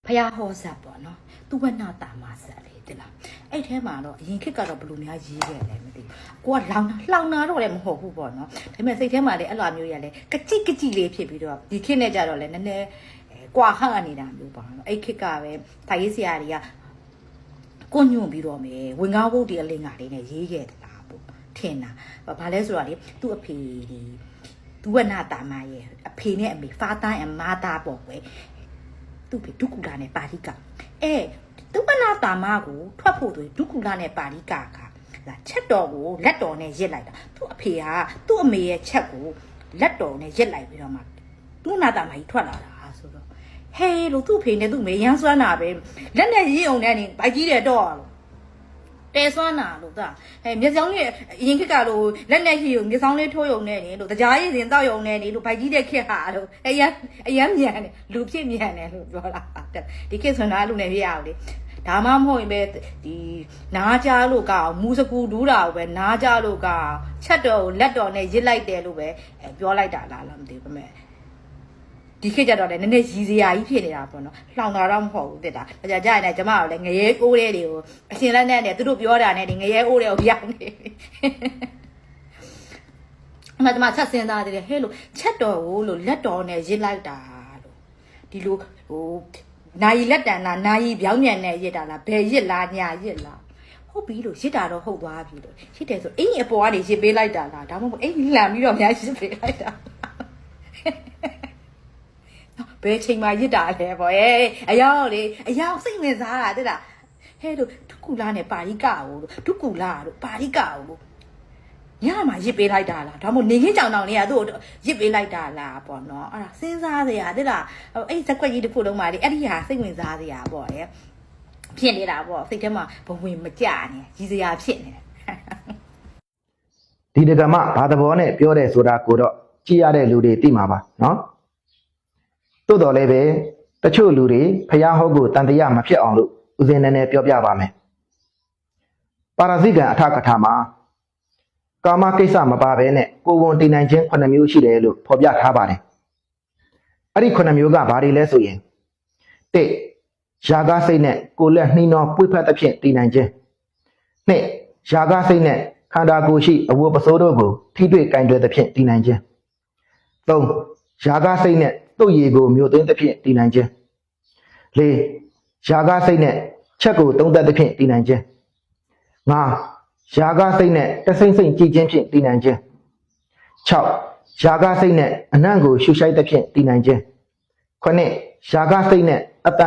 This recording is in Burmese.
ဖယားဟောဇတ်ပေါ့နော်သူဝနာတာမဇတ်လေတိလားအဲ့ထဲမှာတော့အရင်ခေတ်ကတော့ဘလူများရေးခဲ့တယ်မသိဘူးကိုကလောင်နာတော့လည်းမဟုတ်ဘူးပေါ့နော်ဒါပေမဲ့စိတ်ထဲမှာလည်းအဲ့လိုမျိုးရလဲကကြိလေးဖြစ်ပြီးတော့ဒီခေတ်နဲ့ကြတော့လည်းနည်းနည်းကွာဟန့်နေတာမျိုးပေါ့နော်အဲ့ခေတ်ကပဲဖိုင်ရေးဆရာတွေကကိုညွန့်ပြီးတော့မယ်ဝင်ကားဘုတ်ဒီအလင်းကလေးနဲ့ရေးခဲ့တယ်လားပေါ့ထင်တာဘာလဲဆိုတော့လေသူ့အဖေဒီသူဝနာတာမရဲ့အဖေနဲ့အမေ father and mother ပေါ့ကွယ်သူ့ဖေဒုက္ကူလာနဲ့ပါဠိကသူဝနာတာမကိုထွက်ဖို့ဆိုဒုက္ကူလာနဲ့ပါဠိကလာချက်တော်ကိုလက်တော်နဲ့ရစ်လိုက်တာသူ့အဖေကသူ့အမေရဲ့ချက်ကိုလက်တော်နဲ့ရစ်လိုက်ပြီးတော့မှသူဝနာတာမကြီးထွက်လာတာဆိုတော့ဟေးလို့သူ့ဖေနဲ့သူ့မေရမ်းစွမ်းတာပဲလက်နဲ့ရစ်အောင်နဲ့နေဘိုက်ကြီးတယ်တော့တဲစွမ်းနာလို့သာမျက်စောင်းလေးအရင်ခက်ကလို့လက်နဲ့ရှိုံမျက်စောင်းလေးထိုးယုံနေနေလို့တရားရည်စဉ်တောက်ယုံနေနေလို့ဘိုက်ကြီးတဲ့ခက်ဟာလို့အရမ်းမြန်တယ်လူဖြစ်မြန်တယ်လို့ပြောတာဒီခက်ဆွမ်းနာလူနဲ့ပြရအောင်လေဒါမှမဟုတ်ရင်ပဲဒီနားကြားလို့ကအောင်မူစကူဒူးတာကိုပဲနားကြားလို့ကအောင်ချက်တော်ကိုလက်တော်နဲ့ရစ်လိုက်တယ်လို့ပဲပြောလိုက်တာလားမသိဘူးပဲဒီခေတ်ကြတော့လည်းနည်းနည်းရည်စရာကြီးဖြစ်နေတာပေါ့နော်လှောင်တာတော့မဟုတ်ဘူးတက်တာဒါကြရင်လည်းကျမတို့လည်းငရဲအိုးတဲ့တွေကိုအရှင်လက်နဲ့သူတို့ပြောတာနဲ့ဒီငရဲအိုးတဲ့ကိုရောက်နေပြီအမှကျမဆက်စင်းသားတယ်ဟဲ့လို့ချက်တော်ကိုလို့လက်တော်နဲ့ရစ်လိုက်တာလို့ဒီလိုဟိုနိုင်လက်တန်လားနိုင်ပြောင်းမြန်နဲ့ရစ်တာလားဘယ်ရစ်လားညာရစ်လားဟုတ်ပြီလို့ရစ်တာတော့ဟုတ်သွားပြီလို့ရစ်တယ်ဆိုအင်းအပေါ်ကနေရစ်ပေးလိုက်တာလားဒါမှမဟုတ်အင်းလှန်ပြီးတော့များရစ်ပေးလိုက်တာဘယ်ချိန်မှရစ်တာလဲပေါ့အရောက်လေအရောက်စိတ်ဝင်စားတာတဲ့လားဟဲ့လို့ဒုက္ကူလာနဲ့ပါဠိကကိုလို့ဒုက္ကူလာလို့ပါဠိကကိုလို့ညမှာရစ်ပေးလိုက်တာလားဒါမှမဟုတ်နေခင်းကြောင်တောင်လေးကသူ့ကိုရစ်ပေးလိုက်တာလားပေါ့နော်အဲ့ဒါစဉ်းစားစရာတဲ့လားအဲ့ဇက်ကွက်ကြီးတစ်ခုလုံးမှာလေအဲ့ဒီဟာစိတ်ဝင်စားစရာပေါ့ဖြစ်နေတာပေါ့စိတ်ထဲမှာဘဝင်မကြနဲ့ရည်စရာဖြစ်နေဒီဒကမဘာသဘောနဲ့ပြောတယ်ဆိုတာကိုတော့ကြည့်ရတဲ့လူတွေသိမှာပါနော်သို့တော်လည်းပဲတချို့လူတွေဖျားဟုတ်ကိုတန်တရားမဖြစ်အောင်လို့ဦးဇင်းနည်းနည်းပြောပြပါမယ်ပါရဇိကံအထကထာမှာကာမကိစ္စမပါဘဲနဲ့ကိုယ်ဝန်တည်နိုင်ခြင်း9မျိုးရှိတယ်လို့ဖော်ပြထားပါတယ်အဲ့ဒီ9မျိုးကဘာတွေလဲဆိုရင်1ယာဂစိတ်နဲ့ကိုယ်လက်နှီးနှောပွေ့ဖက်သဖြင့်တည်နိုင်ခြင်း2ယာဂစိတ်နဲ့ခန္ဓာကိုယ်ရှိအဝတ်ပစိုးတို့ကိုထိတွေ့ကင်တွယ်သဖြင့်တည်နိုင်ခြင်း3ယာဂစိတ်နဲ့တုတ်ရည်ကိုမျိုးသိမ်းသဖြင့်တည်နိုင်ခြင်း4ယာဂစိတ်နဲ့ချက်ကိုသုံးသက်သဖြင့်တည်နိုင်ခြင်း5ယာဂစိတ်နဲ့တဆိမ့်ဆိမ့်ကြည်ခြင်းဖြင့်တည်နိုင်ခြင်း6ယာဂစိတ်နဲ့အနံ့ကိုရှုရှိုက်သဖြင့်တည်နိုင်ခြင်း9ယာဂစိတ်နဲ့အတန်